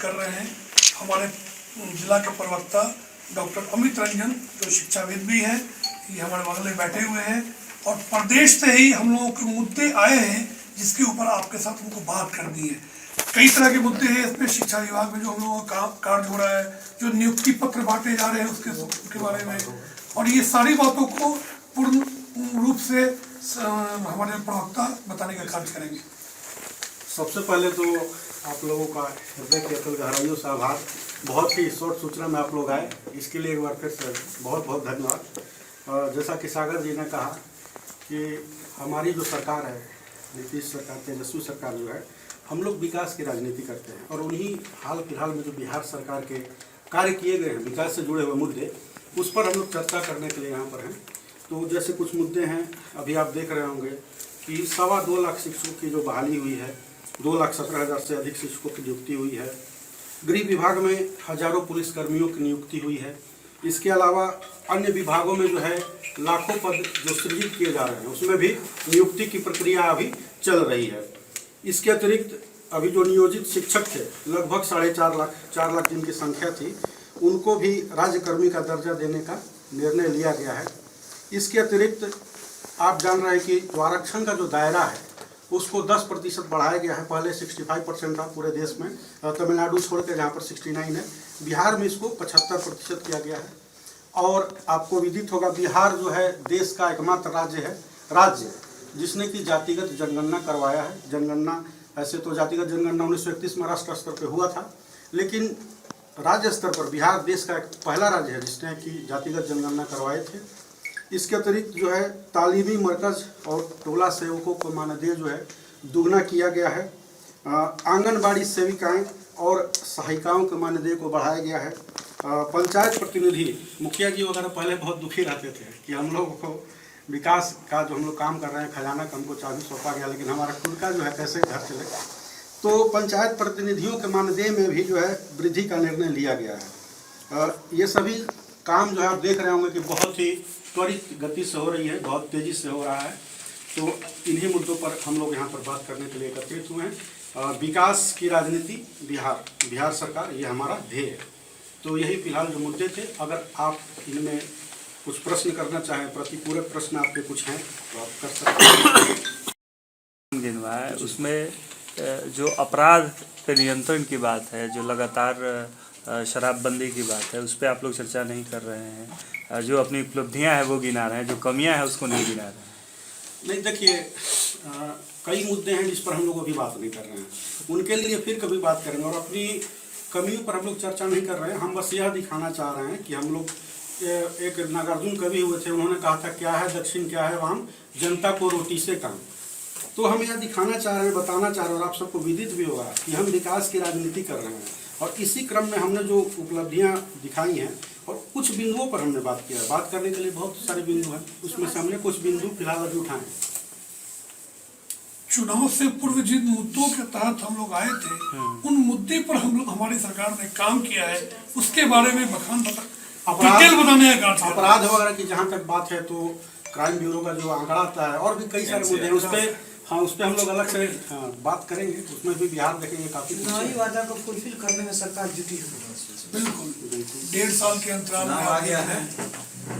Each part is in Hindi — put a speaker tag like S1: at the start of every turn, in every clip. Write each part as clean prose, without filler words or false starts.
S1: कर रहे हैं हमारे जिला के प्रवक्ता डॉक्टर अमित रंजन, जो शिक्षाविद भी हैं, ये हमारे बगल में बैठे हुए हैं और प्रदेश से ही हम लोगों के मुद्दे आए हैं जिसके ऊपर आपके साथ उनको बात करनी है। कई तरह के मुद्दे हैं इसमें, शिक्षा विभाग में जो हम लोगों का कार्य हो रहा है, जो नियुक्ति पत्र बांटे जा रहे हैं उसके बारे में, और ये सारी बातों को पूर्ण रूप से हमारे प्रवक्ता बताने का कार्य करेंगे।
S2: सबसे पहले तो आप लोगों का हृदय के अतल गहराइयों से आभार। बहुत ही शॉर्ट सूचना में आप लोग आए, इसके लिए एक बार फिर से बहुत बहुत धन्यवाद। जैसा कि सागर जी ने कहा कि हमारी जो सरकार है, नीतीश सरकार, तेजस्वी सरकार जो है, हम लोग विकास की राजनीति करते हैं और उन्हीं हाल फिलहाल में जो बिहार सरकार के कार्य किए गए हैं विकास से जुड़े हुए मुद्दे, उस पर हम लोग चर्चा करने के लिए यहाँ पर हैं। तो जैसे कुछ मुद्दे हैं, अभी आप देख रहे होंगे कि 2.25 लाख शिक्षकों की जो बहाली हुई है, 2,17,000 से अधिक शिक्षकों की नियुक्ति हुई है। गृह विभाग में हजारों पुलिसकर्मियों की नियुक्ति हुई है। इसके अलावा अन्य विभागों में जो है लाखों पद जो सृजित किए जा रहे हैं, उसमें भी नियुक्ति की प्रक्रिया अभी चल रही है। इसके अतिरिक्त अभी जो नियोजित शिक्षक थे, लगभग 4.5 लाख जिनकी संख्या थी, उनको भी राज्यकर्मी का दर्जा देने का निर्णय लिया गया है। इसके अतिरिक्त आप जान रहे हैं कि जो आरक्षण का जो दायरा है उसको 10% बढ़ाया गया है। पहले 65% था पूरे देश में, तमिलनाडु छोड़ के जहाँ पर 69 है, बिहार में इसको 75% किया गया है। और आपको विदित होगा, बिहार जो है देश का एकमात्र राज्य जिसने कि जातिगत जनगणना करवाया है। जनगणना ऐसे तो जातिगत जनगणना 1931 में राष्ट्र स्तर पर हुआ था, लेकिन राज्य स्तर पर बिहार देश का एक पहला राज्य है जिसने कि जातिगत जनगणना करवाए थे। इसके अतिरिक्त जो है तालीमी मरकज़ और टोला सेवकों को मानदेय जो है दुगना किया गया है। आंगनबाड़ी सेविकाएं और सहायिकाओं के मानदेय को बढ़ाया गया है। पंचायत प्रतिनिधि, मुखिया जी वगैरह पहले बहुत दुखी रहते थे कि हम लोगों को विकास का जो हम लोग काम कर रहे हैं, खजाना का हमको चाबी सौंपा गया, लेकिन हमारा खुद का जो है कैसे घर चले। तो पंचायत प्रतिनिधियों के मानदेय में भी जो है वृद्धि का निर्णय लिया गया है। ये सभी काम जो है आप देख रहे होंगे कि बहुत ही त्वरित गति से हो रही है, बहुत तेज़ी से हो रहा है। तो इन्हीं मुद्दों पर हम लोग यहाँ पर बात करने के लिए एकत्रित हुए हैं। विकास की राजनीति, बिहार सरकार, ये हमारा ध्येय है। तो यही फिलहाल जो मुद्दे थे। अगर आप इनमें कुछ प्रश्न करना चाहें, प्रतिपूरक प्रश्न आपके कुछ हैं तो आप कर सकते हैं।
S3: उसमें जो अपराध पे नियंत्रण की बात है, जो लगातार शराबबंदी की बात है, उस पर आप लोग चर्चा नहीं कर रहे हैं। जो अपनी उपलब्धियां हैं वो गिना रहे हैं, जो कमियां हैं उसको नहीं गिना रहे हैं।
S2: नहीं, देखिए, कई मुद्दे हैं जिस पर हम लोग अभी बात नहीं कर रहे हैं, उनके लिए फिर कभी बात करेंगे। और अपनी कमियों पर हम लोग चर्चा नहीं कर रहे हैं। हम बस यह दिखाना चाह रहे हैं कि हम लोग, एक नागार्जुन कवि हुए थे, उन्होंने कहा था, क्या है दक्षिण क्या है वाम, जनता को रोटी से काम। तो हम यह दिखाना चाह रहे हैं, बताना चाह रहे हैं, और आप सबको विदित भी होगा कि हम विकास की राजनीति कर रहे हैं। और इसी क्रम में हमने जो उपलब्धियां दिखाई हैं और कुछ बिंदुओं पर हमने बात किया। बात करने के लिए बहुत सारे बिंदु हैं, उसमें से हमने कुछ बिंदु फिलहाल अभी उठाए।
S1: चुनाव से पूर्व जिन मुद्दों के तहत हम लोग आए थे, उन मुद्दे पर हम लोग, हमारी सरकार ने काम किया है, उसके बारे में डिटेल बताने का।
S2: अपराध वगैरह की जहाँ तक बात है तो क्राइम ब्यूरो का जो आंकड़ा आता है, और भी कई सारे मुद्दे हैं, उस पर उस पर हम लोग अलग से बात करेंगे। उसमें भी बिहार देखेंगे काफी
S4: चुनावी वादा को फुलफिल करने में सरकार जुटी है।
S1: बिल्कुल 1.5 साल के अंतराल में आ गया है।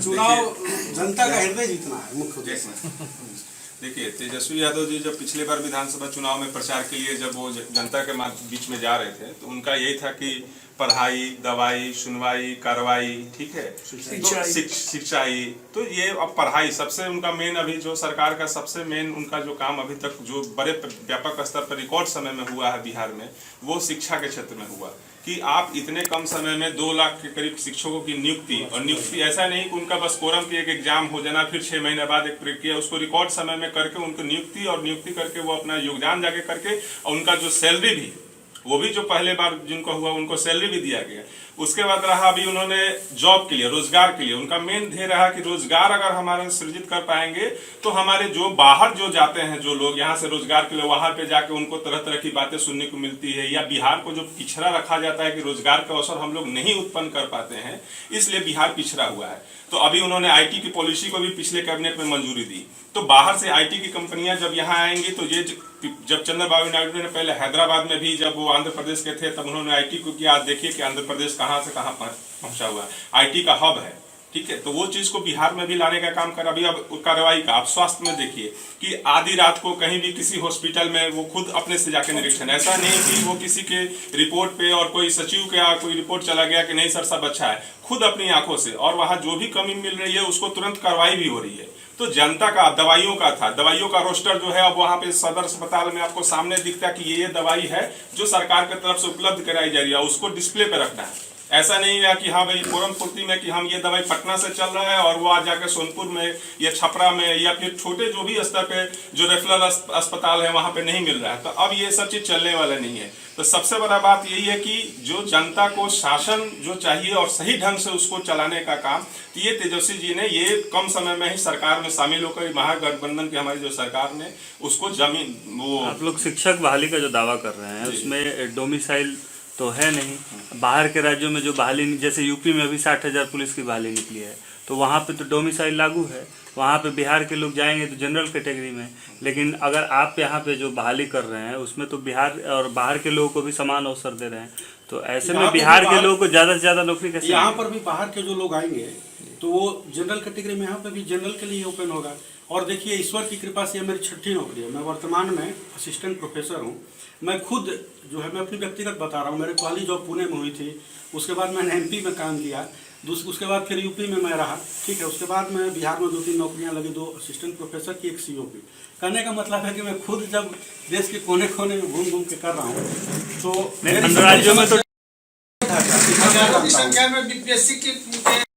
S2: चुनाव जनता का हृदय जीतना है मुख्य उद्देश्य।
S5: देखिए, तेजस्वी यादव जी जब पिछले बार विधानसभा चुनाव में प्रचार के लिए जब वो जनता के बीच में जा रहे थे, तो उनका यही था कि पढ़ाई, दवाई, सुनवाई, कार्रवाई, ठीक है, शिक्षाई। तो ये अब पढ़ाई सबसे उनका मेन, अभी जो सरकार का सबसे मेन उनका जो काम अभी तक जो बड़े व्यापक स्तर पर रिकॉर्ड समय में हुआ है बिहार में, वो शिक्षा के क्षेत्र में हुआ कि आप इतने कम समय में 2 लाख के करीब शिक्षकों की नियुक्ति, और नियुक्ति ऐसा नहीं कि उनका बस कोरम की एक एग्जाम हो जाना, फिर 6 महीने बाद एक प्रक्रिया, उसको रिकॉर्ड समय में करके उनको नियुक्ति करके वो अपना योगदान जाके करके, और उनका जो सैलरी भी, वो भी जो पहले बार जिनको हुआ उनको सैलरी भी दिया गया। उसके बाद रहा अभी उन्होंने जॉब के लिए, रोजगार के लिए, उनका मेन ध्येय रहा कि रोजगार अगर हमारे सृजित कर पाएंगे तो हमारे जो बाहर जो जाते हैं जो लोग यहाँ से रोजगार के लिए, वहां पे जाके उनको तरह तरह की बातें सुनने को मिलती है, या बिहार को जो पिछड़ा रखा जाता है कि रोजगार का अवसर हम लोग नहीं उत्पन्न कर पाते हैं, इसलिए बिहार पिछड़ा हुआ है। तो अभी उन्होंने आईटी की पॉलिसी को भी पिछले कैबिनेट में मंजूरी दी। तो बाहर से आईटी की कंपनियां जब यहाँ आएंगी तो ये जब चंद्रबाबू नायडू ने पहले हैदराबाद में भी जब वो आंध्र प्रदेश के थे तब उन्होंने आईटी को किया। आज देखिए कि आंध्र प्रदेश कहाँ से कहाँ पहुंचा हुआ है, आईटी का हब है, ठीक है। तो वो चीज को बिहार में भी लाने का काम कर। अभी अब कार्रवाई का आप स्वास्थ्य में देखिए कि आधी रात को कहीं भी किसी हॉस्पिटल में वो खुद अपने से जाके निरीक्षण, ऐसा नहीं कि वो किसी के रिपोर्ट पे और कोई सचिव का कोई रिपोर्ट चला गया कि नहीं सर सब अच्छा है, खुद अपनी आंखों से, और वहां जो भी कमी मिल रही है उसको तुरंत कार्रवाई भी हो रही है। तो जनता का दवाइयों का था, दवाइयों का रोस्टर जो है अब वहां पे सदर अस्पताल में आपको सामने दिखता है कि ये दवाई है जो सरकार की तरफ से उपलब्ध कराई जा रही है, उसको डिस्प्ले पे रखना है। ऐसा नहीं है कि हाँ भाई पूरन पूर्ति में कि हम ये दवाई पटना से चल रहा है और वो आ जाके सोनपुर में या छपरा में या फिर छोटे जो भी स्तर पे जो रेफरल अस्पताल है वहां पे नहीं मिल रहा है। तो अब ये सब चीज चलने वाला नहीं है। तो सबसे बड़ा बात यही है कि जो जनता को शासन जो चाहिए और सही ढंग से उसको चलाने का काम, तो ये तेजस्वी जी ने ये कम समय में ही सरकार में शामिल होकर महागठबंधन की हमारी जो सरकार ने उसको जमीन वो।
S3: आप लोग शिक्षक बहाली का जो दावा कर रहे हैं उसमें डोमिसाइल तो है नहीं। बाहर के राज्यों में जो बहाली, जैसे यूपी में अभी 60,000 पुलिस की बहाली निकली है तो वहाँ पे तो डोमिसाइल लागू है, वहाँ पे बिहार के लोग जाएंगे तो जनरल कैटेगरी में। लेकिन अगर आप यहाँ पे जो बहाली कर रहे हैं उसमें तो बिहार और बाहर के लोगों को भी समान अवसर दे रहे हैं, तो ऐसे में बिहार के लोगों को ज़्यादा से ज़्यादा नौकरी कैसे?
S2: यहाँ पर भी बाहर के जो लोग आएंगे तो वो जनरल कैटेगरी में यहाँ पे भी जनरल के लिए ओपन होगा। और देखिए ईश्वर की कृपा से मेरी 6ठी नौकरी है। मैं वर्तमान में असिस्टेंट प्रोफेसर हूँ। मैं खुद जो है मैं अपनी व्यक्तिगत बता रहा हूँ, मेरी पहली जॉब पुणे में हुई थी, उसके बाद मैंने एमपी में काम किया, उसके बाद फिर यूपी में मैं रहा, ठीक है। उसके बाद मैं बिहार में 2-3 नौकरियां लगी, 2 असिस्टेंट प्रोफेसर की, 1 सीओपी। कहने का मतलब है कि मैं खुद जब देश के कोने कोने में घूम घूम के कर रहा हूँ तो
S3: राज्यों में तो
S4: संख्या में बीपीएससी की